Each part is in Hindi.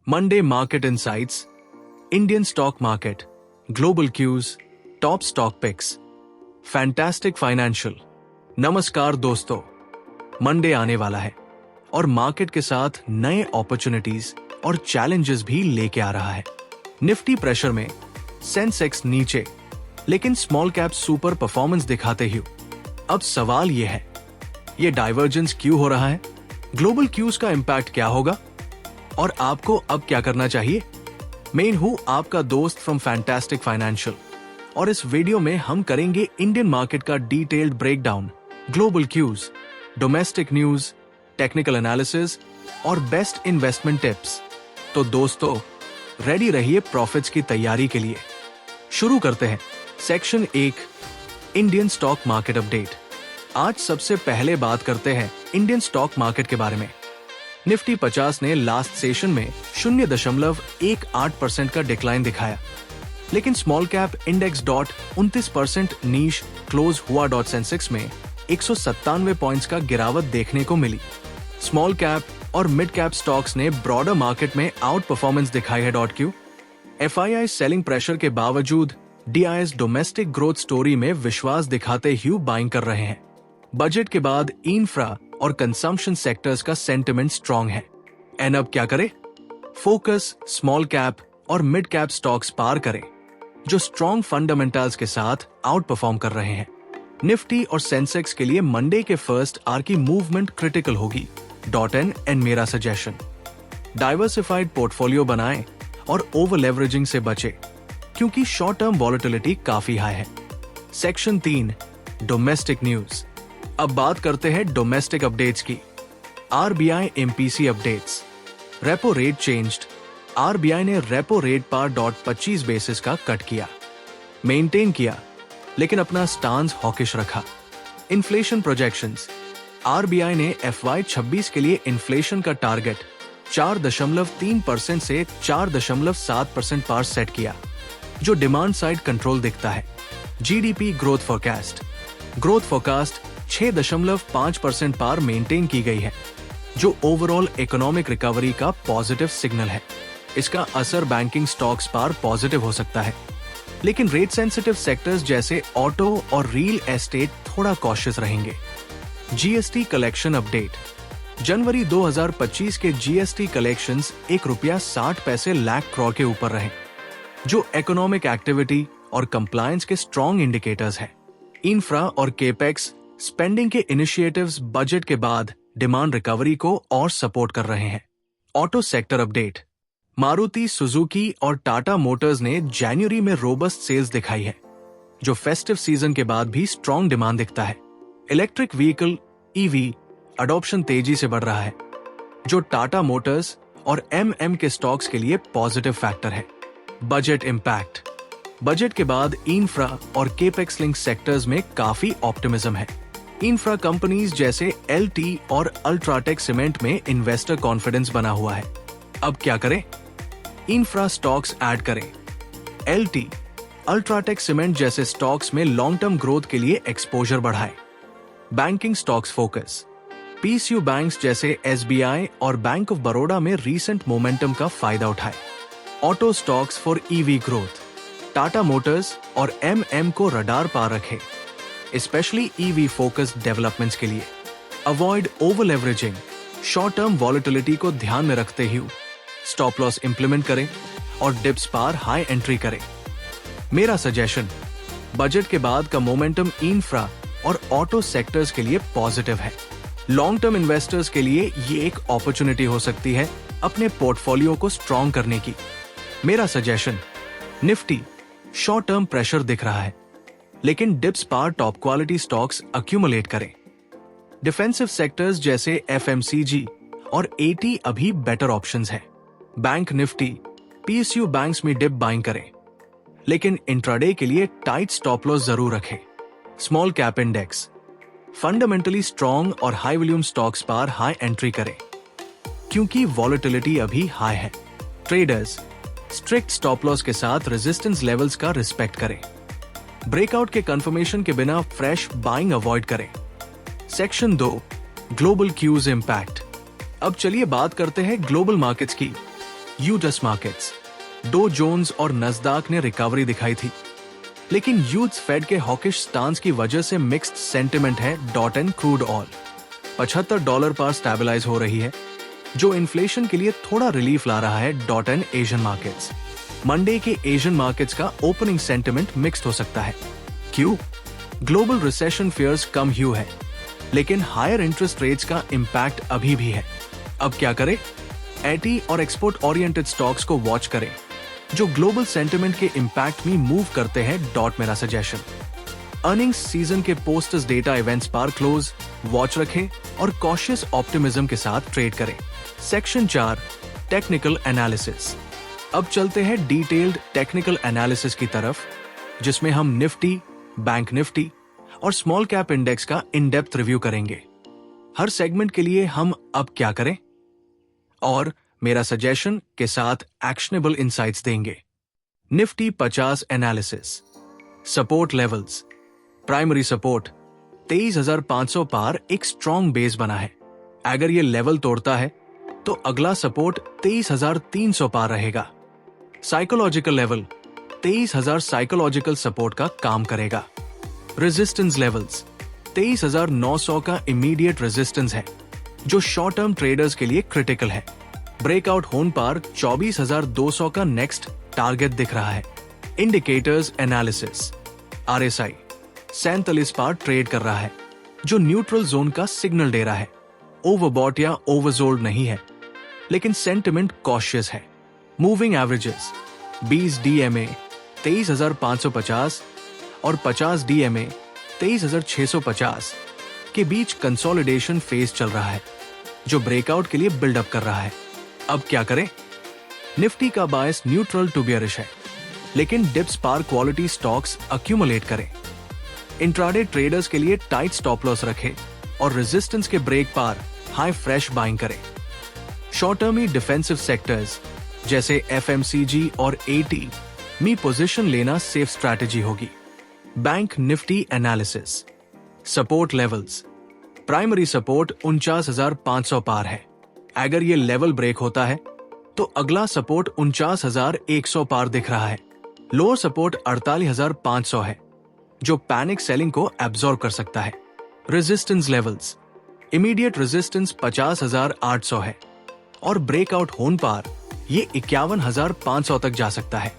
Monday Market Insights, Indian Stock Market, Global Cues, Top Stock Picks, Fantastic Financial। नमस्कार दोस्तों, मंडे आने वाला है और मार्केट के साथ नए अपॉर्चुनिटीज और चैलेंजेस भी लेके आ रहा है। निफ्टी प्रेशर में, सेंसेक्स नीचे, लेकिन स्मॉल कैप सुपर परफॉर्मेंस दिखाते ही। अब सवाल यह है, ये डाइवर्जेंस क्यों हो रहा है? ग्लोबल क्यूज का इंपैक्ट क्या होगा और आपको अब क्या करना चाहिए? मैं हूं आपका दोस्त फ्रॉम फैंटास्टिक फाइनेंशियल और इस वीडियो में हम करेंगे इंडियन मार्केट का detailed breakdown, global cues, domestic news, technical analysis और बेस्ट इन्वेस्टमेंट टिप्स। तो दोस्तों, रेडी रहिए प्रॉफिट्स की तैयारी के लिए। शुरू करते हैं। Section 1, Indian stock market update. आज सबसे पहले बात करते हैं इंडियन स्टॉक मार्केट के बारे में। निफ्टी 50 ने लास्ट सेशन में 0.18% का डिक्लाइन दिखाया, लेकिन स्मॉल कैप इंडेक्स 29% नीश क्लोज हुआ। सेंसेक्स में 197 पॉइंट्स का गिरावट देखने को मिली। स्मॉल कैप और मिड कैप स्टॉक्स ने ब्रॉडर मार्केट में आउट परफॉर्मेंस दिखाई है। क्यू एफआईआई सेलिंग प्रेशर के बावजूद डीआईएस डोमेस्टिक ग्रोथ स्टोरी में विश्वास दिखाते हुए बाइंग कर रहे हैं। बजट के बाद इंफ्रा और कंजम्पशन सेक्टर्स का सेंटिमेंट स्ट्रॉन्ग है। एंड अब क्या करें? फोकस स्मॉल कैप और मिड कैप स्टॉक्स पार करें, जो स्ट्रॉन्ग फंडामेंटल्स के साथ आउट परफॉर्म कर रहे हैं। निफ्टी और सेंसेक्स के लिए मंडे के फर्स्ट आवर की मूवमेंट क्रिटिकल होगी। एंड मेरा सजेशन, डाइवर्सिफाइड पोर्टफोलियो बनाएं और ओवर लेवरेजिंग से बचें, क्योंकि शॉर्ट टर्म वॉलेटिलिटी काफी हाई है। Section 3, domestic news. अब बात करते हैं डोमेस्टिक अपडेट्स की। RBI MPC updates. Repo rate changed. RBI ने रेपो रेट पर 25 बेसिस का कट किया, मेंटेन किया, लेकिन अपना स्टांस हॉकिश रखा। Inflation projections. आरबीआई ने FY 26 के लिए इन्फ्लेशन का टारगेट 4.3% से 4.7% पर सेट किया, जो डिमांड साइड कंट्रोल दिखता है। जीडीपी ग्रोथ फोरकास्ट 6.5% पर मेंटेन की गई है, जो ओवरऑल इकोनॉमिक रिकवरी का पॉजिटिव सिग्नल है। इसका असर बैंकिंग स्टॉक्स पर पॉजिटिव हो सकता है, लेकिन रेट सेंसिटिव सेक्टर्स जैसे ऑटो और रियल एस्टेट थोड़ा कॉशियस रहेंगे। GST collection update. जनवरी 2025 के जीएसटी कलेक्शंस ₹1.60 लाख करोड़ के ऊपर रहे, जो इकोनॉमिक एक्टिविटी और कंप्लायंस के स्ट्रॉन्ग इंडिकेटर्स हैं। इंफ्रा और केपेक्स स्पेंडिंग के इनिशिएटिव्स बजट के बाद डिमांड रिकवरी को और सपोर्ट कर रहे हैं। Auto sector update. Maruti Suzuki और टाटा मोटर्स ने जनवरी में रोबस्ट सेल्स दिखाई है, जो फेस्टिव सीजन के बाद भी स्ट्रॉन्ग डिमांड दिखता है। इलेक्ट्रिक व्हीकल ईवी अडॉप्शन तेजी से बढ़ रहा है, जो टाटा मोटर्स और MM के स्टॉक्स के लिए पॉजिटिव फैक्टर है। Budget impact. बजट के बाद इंफ्रा और केपेक्स लिंक सेक्टर्स में काफी ऑप्टिमिज्म है। इंफ्रा कंपनीज जैसे LT और अल्ट्राटेक सीमेंट में इन्वेस्टर कॉन्फिडेंस बना हुआ है। अब क्या करें? इंफ्रा स्टॉक्स ऐड करें। LT, अल्ट्राटेक सीमेंट जैसे स्टॉक्स में लॉन्ग टर्म ग्रोथ के लिए एक्सपोजर बढ़ाएं। Banking stocks focus. PSU banks जैसे SBI और बैंक ऑफ बड़ौदा में रीसेंट मोमेंटम का फायदा उठाएं। Auto stocks for EV growth. Tata Motors और MM को रडार पर रखें, स्पेशली EV फोकस्ड डेवलपमेंट्स के लिए। Avoid over leveraging. Short term volatility को ध्यान में रखते हुए स्टॉप लॉस इंप्लीमेंट करें और डिप्स पर हाई एंट्री करें। मेरा सजेशन, बजट के बाद का मोमेंटम इंफ्रा और ऑटो सेक्टर्स के लिए पॉजिटिव है। लॉन्ग टर्म इन्वेस्टर्स के लिए ये एक अपॉर्चुनिटी हो सकती है अपने पोर्टफोलियो को स्ट्रॉन्ग करने की। मेरा suggestion, Nifty short term pressure दिख रहा है, लेकिन डिप्स पर टॉप क्वालिटी स्टॉक्स अक्यूमुलेट करें। डिफेंसिव सेक्टर्स जैसे FMCG और AT अभी बेटर ऑप्शंस हैं। बैंक निफ्टी PSU बैंक्स में डिप बाइंग करें, लेकिन इंट्राडे के लिए टाइट स्टॉप लॉस जरूर रखें। Small cap index. Fundamentally strong और हाई वॉल्यूम स्टॉक्स पर हाई एंट्री करें, क्योंकि वॉलेटिलिटी अभी हाई है। ट्रेडर्स स्ट्रिक्ट स्टॉप लॉस के साथ रेजिस्टेंस लेवल्स का रिस्पेक्ट करें। ब्रेकआउट के कंफर्मेशन के बिना फ्रेश बाइंग अवॉइड करें। Section 2, global cues impact. अब चलिए बात करते हैं ग्लोबल मार्केट्स की। यूएस मार्केट्स, डो जोन्स और नस्दाक ने रिकवरी दिखाई थी, लेकिन यूथ फेड के हॉकिश स्टांस की वजह से मिक्स्ड सेंटिमेंट है। डॉट एंड क्रूड ऑयल $75 पर स्टेबलाइज हो रही है, जो इन्फ्लेशन के लिए थोड़ा रिलीफ ला रहा है। Dot and Asian markets, Monday के एशियन मार्केट्स का ओपनिंग सेंटिमेंट मिक्स्ड हो सकता है। क्यों? ग्लोबल रिसेशन फियर्स कम ह्यू है, लेकिन हायर इंटरेस्ट रेट्स का इंपैक्ट अभी भी है। अब क्या करें? एटी और एक्सपोर्ट ओरिएंटेड स्टॉक्स को वॉच करें, जो ग्लोबल सेंटिमेंट के इंपैक्ट में मूव करते हैं। डॉट मेरा सजेशन, अर्निंग्स सीजन के पोस्टर्स डेटा इवेंट्स पर क्लोज वॉच रखें और कॉशियस ऑप्टिमिज्म के साथ ट्रेड करें। Section 4, technical analysis. अब चलते हैं डिटेल्ड टेक्निकल एनालिसिस की तरफ, जिसमें हम निफ्टी, बैंक निफ्टी और स्मॉल कैप इंडेक्स का इन डेप्थ रिव्यू करेंगे। हर सेगमेंट के लिए हम अब क्या करें और मेरा सजेशन के साथ एक्शनेबल इंसाइट्स देंगे। Nifty 50 analysis. Support levels. Primary support 23,500 पार एक स्ट्रॉन्ग बेस बना है। अगर ये लेवल तोड़ता है तो अगला सपोर्ट 23,300 पार रहेगा। साइकोलॉजिकल लेवल 23,000 साइकोलॉजिकल सपोर्ट का काम करेगा। रेजिस्टेंस लेवल्स 23,900 का इमीडिएट रेजिस्टेंस है, जो शॉर्ट टर्म ट्रेडर्स के लिए क्रिटिकल है। ब्रेकआउट होने पर 24,200 का नेक्स्ट टारगेट दिख रहा है। Indicators analysis. आरएसआई 47 पर ट्रेड कर रहा है, जो न्यूट्रल जोन का सिग्नल दे रहा है। ओवरबॉट या ओवरसोल्ड नहीं है, लेकिन सेंटिमेंट कॉशियस है। मूविंग एवरेजेस 20 डीएमए 23,550 और 50 डीएमए 23,650 के बीच कंसोलिडेशन फेज चल रहा है, जो ब्रेकआउट के लिए बिल्डअप कर रहा है। अब क्या करें? निफ्टी का बायस न्यूट्रल टू बियरिश है, लेकिन डिप्स पार क्वालिटी स्टॉक्स अक्यूमुलेट करें। इंट्राडे ट्रेडर्स के लिए टाइट स्टॉप लॉस रखें और रेजिस्टेंस के ब्रेक पार हाई फ्रेश बाइंग करें। शॉर्ट टर्मी डिफेंसिव सेक्टर्स जैसे एफएमसीजी और एटी में पोजीशन लेना सेफ स्ट्रैटेजी होगी। Bank Nifty analysis. Support levels. Primary support 49,500 पार है। अगर ये लेवल ब्रेक होता है तो अगला सपोर्ट 49,100 पार दिख रहा है। लोअर सपोर्ट 48,500 है, जो पैनिक सेलिंग को एब्जॉर्ब कर सकता है। Resistance levels. इमीडिएट रेजिस्टेंस 50,800 है और ब्रेकआउट होने पर ये 51,500 तक जा सकता है।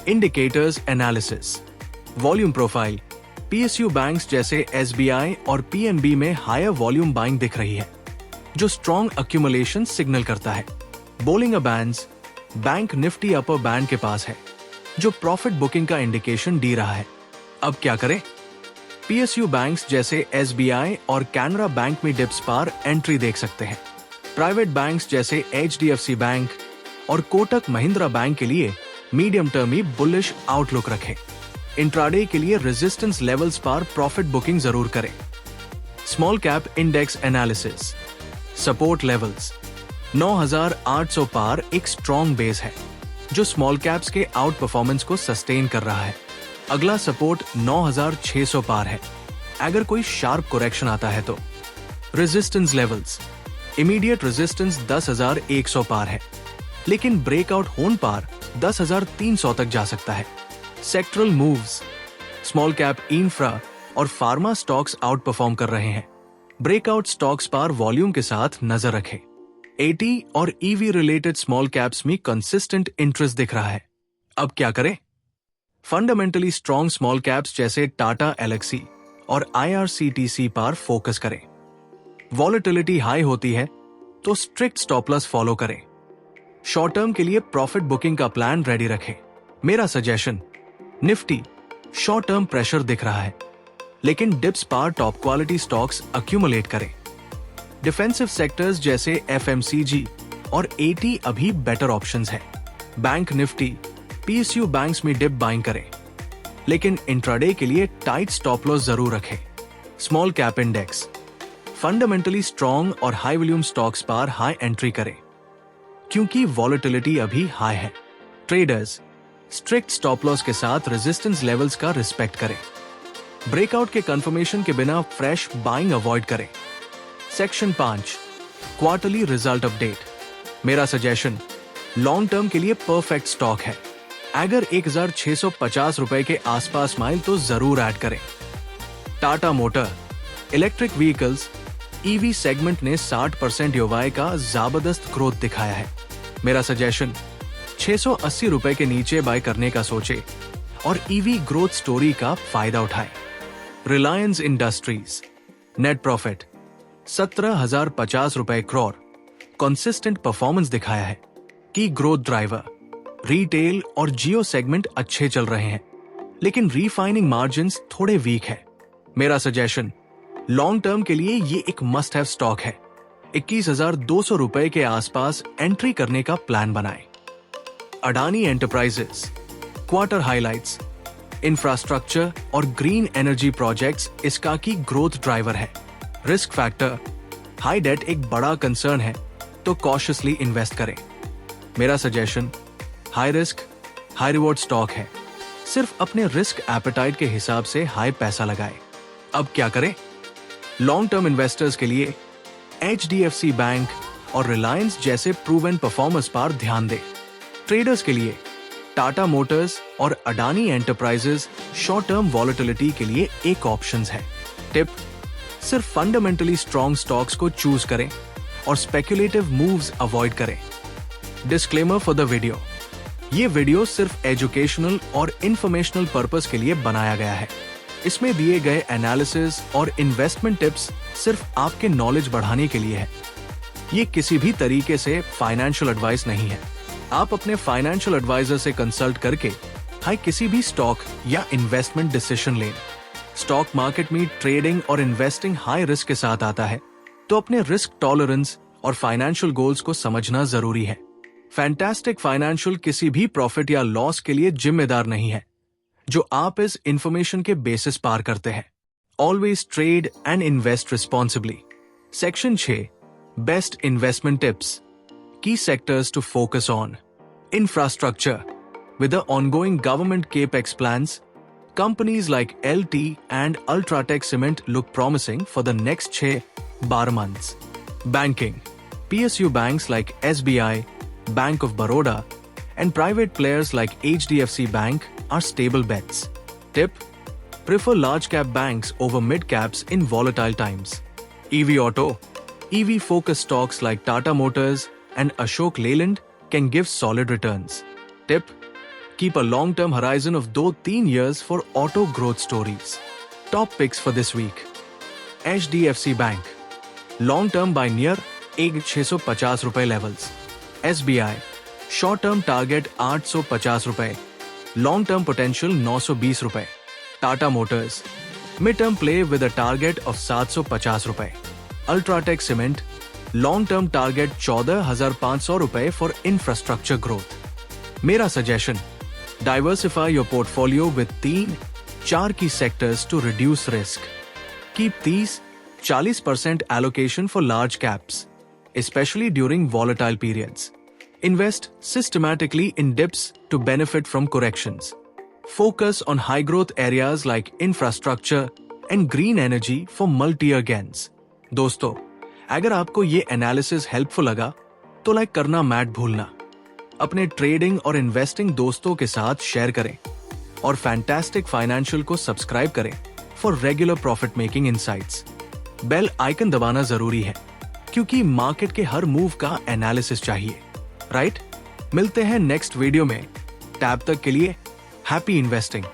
Indicators analysis. Volume profile. PSU banks जैसे एसबीआई और पीएनबी में हायर वॉल्यूम बाइंग दिख रही है, जो स्ट्रॉन्ग अक्यूमुलेशन सिग्नल करता है। Bollinger bands. Bank Nifty upper band के पास है, जो प्रॉफिट बुकिंग का इंडिकेशन दे रहा है। अब क्या करें? पीएसयू बैंक्स जैसे एसबीआई और कैनरा बैंक में डिप्स पर एंट्री देख सकते हैं। प्राइवेट बैंक्स जैसे एचडीएफसी बैंक और कोटक महिंद्रा बैंक के लिए मीडियम टर्म में बुलिश आउटलुक रखें। इंट्राडे के लिए रेजिस्टेंस लेवल्स पर प्रॉफिट बुकिंग जरूर करें। Small cap index analysis. Support levels 9,800 पार एक स्ट्रॉन्ग बेस है, जो स्मॉल कैप्स के आउट परफॉर्मेंस को सस्टेन कर रहा है। अगला सपोर्ट 9,600 पार है, अगर कोई शार्प करेक्शन आता है तो। Resistance levels. इमीडिएट रेजिस्टेंस 10,100 पार है, लेकिन ब्रेकआउट होने पर 10,300 तक जा सकता है। Sectoral moves. Small cap infra और फार्मा स्टॉक्स आउट परफॉर्म कर रहे हैं। ब्रेकआउट स्टॉक्स पर वॉल्यूम के साथ नजर रखें। एटी और ईवी रिलेटेड स्मॉल कैप्स में कंसिस्टेंट इंटरेस्ट दिख रहा है। अब क्या करें? फंडामेंटली स्ट्रॉन्ग स्मॉल कैप्स जैसे टाटा एलेक्सी और आईआरसीटीसी पर फोकस करें। वॉलेटिलिटी हाई होती है तो स्ट्रिक्ट स्टॉप लॉस फॉलो करें। शॉर्ट टर्म के लिए प्रॉफिट बुकिंग का प्लान रेडी रखें। मेरा suggestion, Nifty short term pressure दिख रहा है, लेकिन डिप्स पर टॉप क्वालिटी स्टॉक्स अक्यूमुलेट करें। डिफेंसिव सेक्टर्स जैसे एफएमसीजी और एटी अभी बेटर ऑप्शंस हैं। बैंक निफ्टी पीएसयू बैंक्स में डिप बाइंग करें, लेकिन इंट्राडे के लिए टाइट स्टॉप लॉस जरूर रखें। Small cap index. Fundamentally strong और हाई वॉल्यूम स्टॉक्स पर हाई एंट्री करें, क्योंकि वॉलेटिलिटी अभी हाई है। ट्रेडर्स स्ट्रिक्ट स्टॉप लॉस के साथ रेजिस्टेंस लेवल्स का रिस्पेक्ट करें। ब्रेकआउट के कंफर्मेशन के बिना फ्रेश बाइंग अवॉइड करें। Section 5, quarterly result update. मेरा सजेशन, लॉन्ग टर्म के लिए परफेक्ट स्टॉक है। अगर 1650 रुपए के आसपास माइल तो जरूर ऐड करें। Tata motor electric vehicles EV segment ने 60% YoY का जबरदस्त ग्रोथ दिखाया है। मेरा सजेशन 680 रुपए के नीचे बाय करने का सोचे और ईवी ग्रोथ स्टोरी का फायदा उठाएं। रिलायंस इंडस्ट्रीज नेट प्रॉफिट 17,050 रुपए करोड़ कंसिस्टेंट परफॉर्मेंस दिखाया है कि ग्रोथ ड्राइवर रिटेल और जियो सेगमेंट अच्छे चल रहे हैं, लेकिन रीफाइनिंग मार्जिन्स थोड़े वीक है। मेरा सजेशन लॉन्ग टर्म के लिए ये एक मस्ट हैव स्टॉक है। 21,200 रुपए के आसपास एंट्री करने का प्लान बनाएं। Adani enterprises quarter highlights infrastructure और ग्रीन एनर्जी प्रोजेक्ट्स इसका की ग्रोथ ड्राइवर है। रिस्क फैक्टर हाई डेट एक बड़ा कंसर्न है, तो कॉशियसली इन्वेस्ट करें। मेरा suggestion high risk high reward stock है। सिर्फ अपने रिस्क एपेटाइट के हिसाब से हाई पैसा लगाएं। अब क्या करें? लॉन्ग टर्म इन्वेस्टर्स के लिए HDFC बैंक और रिलायंस जैसे प्रूवन परफॉर्मेंस पर ध्यान दें। ट्रेडर्स के लिए टाटा मोटर्स और Adani enterprises short term volatility के लिए एक ऑप्शंस है। टिप सिर्फ फंडामेंटली स्ट्रॉन्ग स्टॉक्स को चूज करें और स्पेक्युलेटिव मूव्स अवॉइड करें। डिस्क्लेमर फॉर द वीडियो, ये वीडियो सिर्फ एजुकेशनल और इंफॉर्मेशनल पर्पस के लिए बनाया गया है। इसमें दिए गए एनालिसिस और इन्वेस्टमेंट टिप्स सिर्फ आपके नॉलेज बढ़ाने के लिए है। ये किसी भी तरीके से फाइनेंशियल एडवाइस नहीं है। आप अपने फाइनेंशियल एडवाइजर से कंसल्ट करके किसी भी स्टॉक या इन्वेस्टमेंट डिसीजन लें। स्टॉक मार्केट में ट्रेडिंग और इन्वेस्टिंग हाई रिस्क के साथ आता है, तो अपने रिस्क टॉलरेंस और फाइनेंशियल गोल्स को समझना जरूरी है। फैंटास्टिक फाइनेंशियल किसी भी प्रॉफिट या लॉस के लिए जिम्मेदार नहीं है जो आप इस इंफॉर्मेशन के बेसिस पार करते हैं। Always trade and invest responsibly. Section 6 best investment tips की sectors to focus on. Infrastructure with the ongoing government capex plans, companies like LT and Ultratech Cement look promising for the next 6-12 months. Banking, PSU banks like SBI, Bank of Baroda, and private players like HDFC Bank are stable bets. Tip: prefer large cap banks over mid caps in volatile times. EV Auto, EV focused stocks like Tata Motors and Ashok Leyland can give solid returns. Tip: keep a long-term horizon of 2-3 years for auto growth stories. Top picks for this week. HDFC Bank. Long-term buy near 650 रुपए levels. SBI. Short-term target 850 रुपए. Long-term potential 920 रुपए. Tata Motors. Mid-term play with a target of 750 रुपए. Ultratech Cement. Long-term target 14,500 रुपए for infrastructure growth. मेरा suggestion diversify your portfolio with 3-4 key sectors to reduce risk. Keep 30-40% allocation for large caps, especially during volatile periods. Invest systematically in dips to benefit from corrections. Focus on high growth areas like infrastructure and green energy for multi-year gains. दोस्तों, अगर आपको ये एनालिसिस हेल्पफुल लगा तो लाइक करना मत भूलना। अपने ट्रेडिंग और इन्वेस्टिंग दोस्तों के साथ शेयर करें और फैंटास्टिक फाइनेंशियल को सब्सक्राइब करें for regular profit making insights. Bell icon दबाना जरूरी है क्योंकि मार्केट के हर मूव का एनालिसिस चाहिए, राइट? मिलते हैं नेक्स्ट वीडियो में। तब तक के लिए हैप्पी इन्वेस्टिंग।